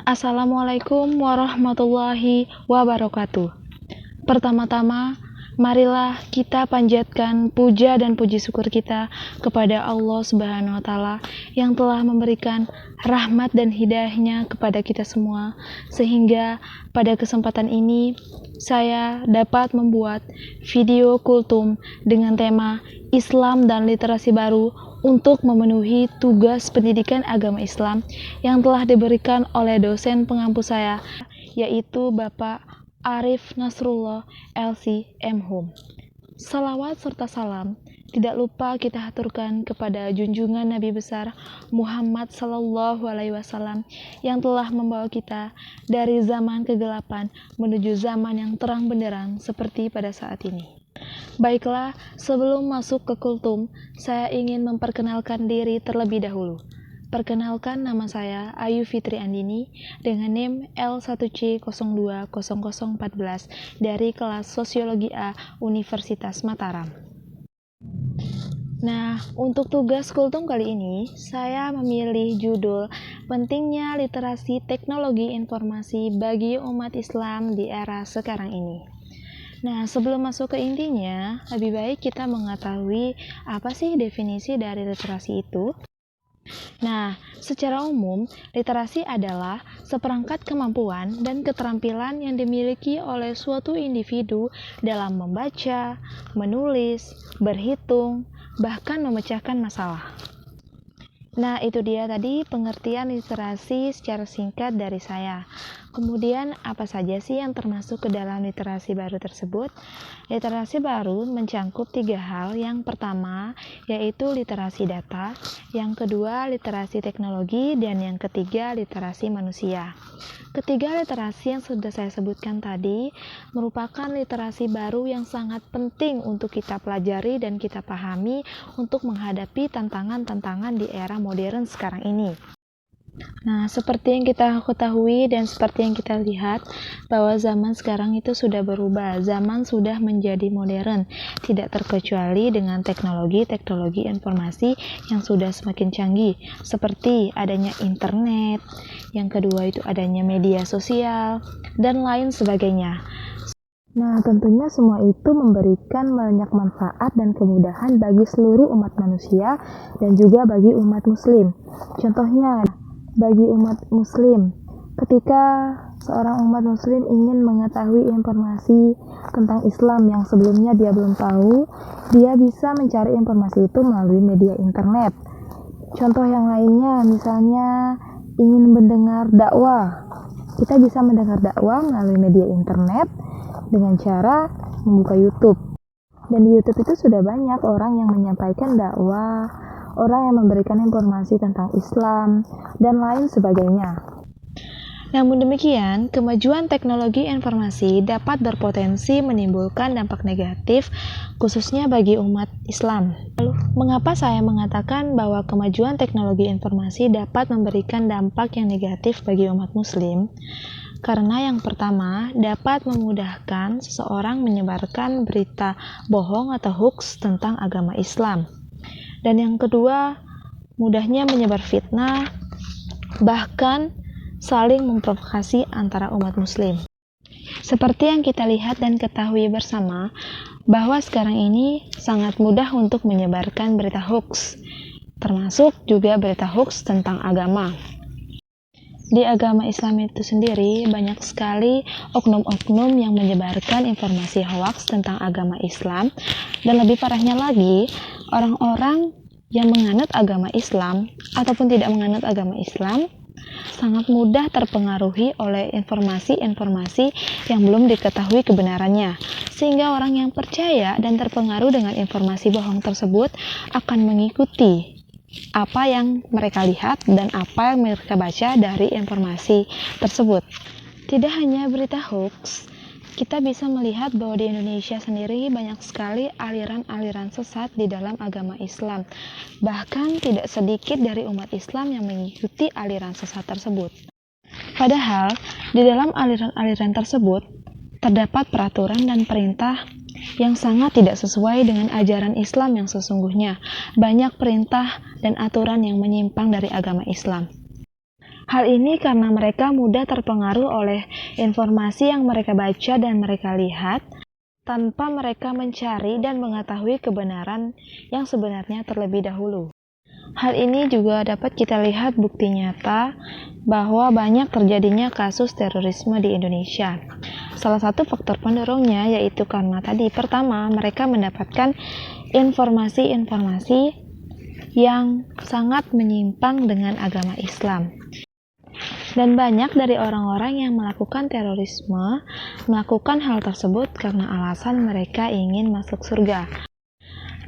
Assalamualaikum warahmatullahi wabarakatuh. Pertama-tama, marilah kita panjatkan puja dan puji syukur kita kepada Allah Subhanahu wa Ta'ala yang telah memberikan rahmat dan hidayahnya kepada kita semua, sehingga pada kesempatan ini saya dapat membuat video kultum dengan tema Islam dan literasi baru untuk memenuhi tugas pendidikan agama Islam yang telah diberikan oleh dosen pengampu saya, yaitu Bapak Arif Nasrullah LC M.Hum. Salawat serta salam tidak lupa kita haturkan kepada junjungan Nabi besar Muhammad Sallallahu Alaihi Wasallam yang telah membawa kita dari zaman kegelapan menuju zaman yang terang benderang seperti pada saat ini. Baiklah, sebelum masuk ke kultum, saya ingin memperkenalkan diri terlebih dahulu. Perkenalkan, nama saya Ayu Fitri Andini dengan NIM L1C020014 dari kelas Sosiologi A Universitas Mataram. Nah, untuk tugas kultum kali ini, saya memilih judul Pentingnya Literasi Teknologi Informasi bagi Umat Islam di Era Sekarang ini. Nah, sebelum masuk ke intinya, lebih baik kita mengetahui apa sih definisi dari literasi itu. Nah, secara umum, literasi adalah seperangkat kemampuan dan keterampilan yang dimiliki oleh suatu individu dalam membaca, menulis, berhitung, bahkan memecahkan masalah. Nah, itu dia tadi pengertian literasi secara singkat dari saya. Kemudian, apa saja sih yang termasuk ke dalam literasi baru tersebut? Literasi baru mencangkup 3 hal. Yang pertama, yaitu literasi data. Yang kedua, literasi teknologi. Dan yang ketiga, literasi manusia. Ketiga literasi yang sudah saya sebutkan tadi merupakan literasi baru yang sangat penting untuk kita pelajari dan kita pahami untuk menghadapi tantangan-tantangan di era modern sekarang ini. Nah, seperti yang kita ketahui dan seperti yang kita lihat bahwa zaman sekarang itu sudah berubah, zaman sudah menjadi modern, tidak terkecuali dengan teknologi informasi yang sudah semakin canggih, seperti adanya internet, yang kedua itu adanya media sosial, dan lain sebagainya. Nah, tentunya semua itu memberikan banyak manfaat dan kemudahan bagi seluruh umat manusia dan juga bagi umat muslim. Contohnya, bagi umat muslim, ketika seorang umat muslim ingin mengetahui informasi tentang Islam yang sebelumnya dia belum tahu, dia bisa mencari informasi itu melalui media internet. Contoh yang lainnya, misalnya ingin mendengar dakwah, kita bisa mendengar dakwah melalui media internet dengan cara membuka YouTube. Dan di YouTube itu sudah banyak orang yang menyampaikan dakwah, orang yang memberikan informasi tentang Islam, dan lain sebagainya. Namun demikian, kemajuan teknologi informasi dapat berpotensi menimbulkan dampak negatif, khususnya bagi umat Islam. Lalu, mengapa saya mengatakan bahwa kemajuan teknologi informasi dapat memberikan dampak yang negatif bagi umat Muslim? Karena yang pertama, dapat memudahkan seseorang menyebarkan berita bohong atau hoax tentang agama Islam. Dan yang kedua, mudahnya menyebar fitnah, bahkan saling memprovokasi antara umat muslim. Seperti yang kita lihat dan ketahui bersama, bahwa sekarang ini sangat mudah untuk menyebarkan berita hoax, termasuk juga berita hoax tentang agama. Di agama Islam itu sendiri, banyak sekali oknum-oknum yang menyebarkan informasi hoax tentang agama Islam, dan lebih parahnya lagi, orang-orang yang menganut agama Islam ataupun tidak menganut agama Islam sangat mudah terpengaruhi oleh informasi-informasi yang belum diketahui kebenarannya, sehingga orang yang percaya dan terpengaruh dengan informasi bohong tersebut akan mengikuti apa yang mereka lihat dan apa yang mereka baca dari informasi tersebut. Tidak hanya berita hoax, kita bisa melihat bahwa di Indonesia sendiri banyak sekali aliran-aliran sesat di dalam agama Islam. Bahkan tidak sedikit dari umat Islam yang mengikuti aliran sesat tersebut. Padahal, di dalam aliran-aliran tersebut, terdapat peraturan dan perintah yang sangat tidak sesuai dengan ajaran Islam yang sesungguhnya. Banyak perintah dan aturan yang menyimpang dari agama Islam. Hal ini karena mereka mudah terpengaruh oleh informasi yang mereka baca dan mereka lihat, tanpa mereka mencari dan mengetahui kebenaran yang sebenarnya terlebih dahulu. Hal ini juga dapat kita lihat bukti nyata bahwa banyak terjadinya kasus terorisme di Indonesia. Salah satu faktor pendorongnya yaitu karena tadi pertama mereka mendapatkan informasi-informasi yang sangat menyimpang dengan agama Islam. Dan banyak dari orang-orang yang melakukan terorisme melakukan hal tersebut karena alasan mereka ingin masuk surga.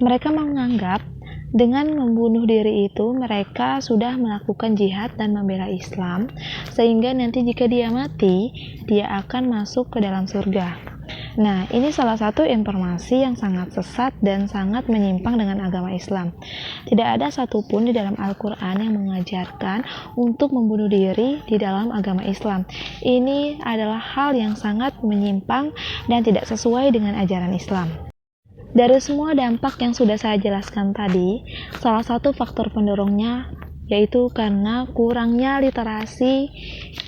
Mereka menganggap dengan membunuh diri itu mereka sudah melakukan jihad dan membela Islam, sehingga nanti jika dia mati, dia akan masuk ke dalam surga. Nah, ini salah satu informasi yang sangat sesat dan sangat menyimpang dengan agama Islam. Tidak ada satupun di dalam Al-Quran yang mengajarkan untuk membunuh diri di dalam agama Islam. Ini adalah hal yang sangat menyimpang dan tidak sesuai dengan ajaran Islam. Dari semua dampak yang sudah saya jelaskan tadi, salah satu faktor pendorongnya yaitu karena kurangnya literasi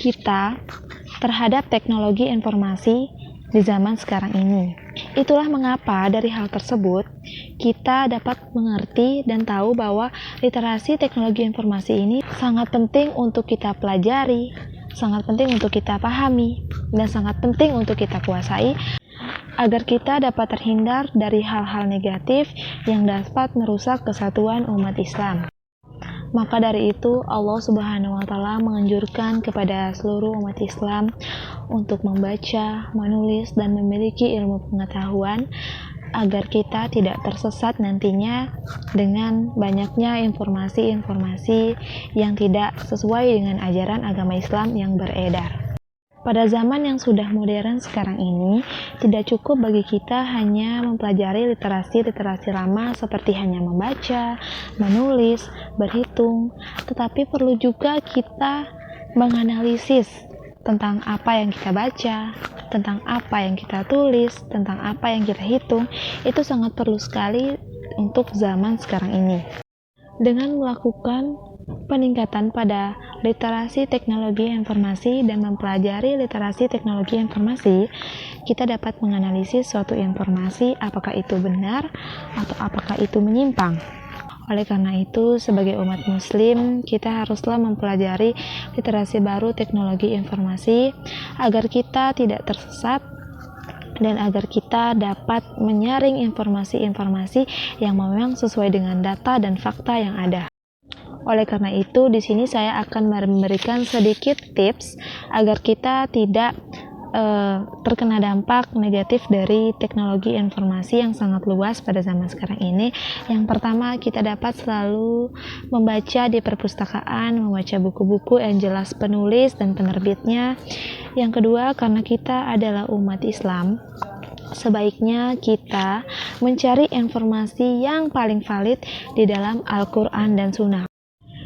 kita terhadap teknologi informasi di zaman sekarang ini. Itulah mengapa dari hal tersebut kita dapat mengerti dan tahu bahwa literasi teknologi informasi ini sangat penting untuk kita pelajari, sangat penting untuk kita pahami, dan sangat penting untuk kita kuasai agar kita dapat terhindar dari hal-hal negatif yang dapat merusak kesatuan umat Islam. Maka dari itu Allah Subhanahu wa Ta'ala menganjurkan kepada seluruh umat Islam untuk membaca, menulis, dan memiliki ilmu pengetahuan agar kita tidak tersesat nantinya dengan banyaknya informasi-informasi yang tidak sesuai dengan ajaran agama Islam yang beredar. Pada zaman yang sudah modern sekarang ini, tidak cukup bagi kita hanya mempelajari literasi lama seperti hanya membaca, menulis, berhitung, tetapi perlu juga kita menganalisis tentang apa yang kita baca, tentang apa yang kita tulis, tentang apa yang kita hitung. Itu sangat perlu sekali untuk zaman sekarang ini. Dengan melakukan peningkatan pada literasi teknologi informasi dan mempelajari literasi teknologi informasi, kita dapat menganalisis suatu informasi apakah itu benar atau apakah itu menyimpang. Oleh karena itu, sebagai umat muslim, kita haruslah mempelajari literasi baru teknologi informasi agar kita tidak tersesat dan agar kita dapat menyaring informasi-informasi yang memang sesuai dengan data dan fakta yang ada. Oleh karena itu, di sini saya akan memberikan sedikit tips agar kita tidak terkena dampak negatif dari teknologi informasi yang sangat luas pada zaman sekarang ini. Yang pertama, kita dapat selalu membaca di perpustakaan, membaca buku-buku yang jelas penulis dan penerbitnya. Yang kedua, karena kita adalah umat Islam, sebaiknya kita mencari informasi yang paling valid di dalam Al-Quran dan Sunnah.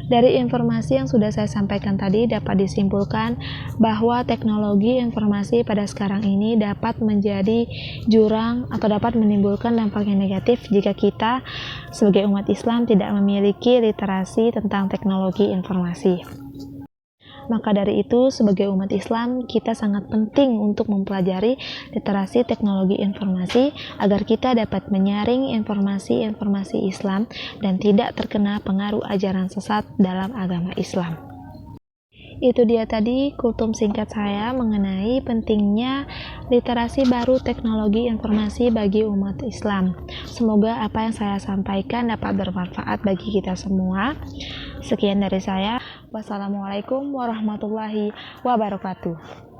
Dari informasi yang sudah saya sampaikan tadi dapat disimpulkan bahwa teknologi informasi pada sekarang ini dapat menjadi jurang atau dapat menimbulkan dampak yang negatif jika kita sebagai umat Islam tidak memiliki literasi tentang teknologi informasi. Maka dari itu, sebagai umat Islam, kita sangat penting untuk mempelajari literasi teknologi informasi agar kita dapat menyaring informasi-informasi Islam dan tidak terkena pengaruh ajaran sesat dalam agama Islam. Itu dia tadi kultum singkat saya mengenai pentingnya literasi baru teknologi informasi bagi umat Islam. Semoga apa yang saya sampaikan dapat bermanfaat bagi kita semua. Sekian dari saya. Wassalamualaikum warahmatullahi wabarakatuh.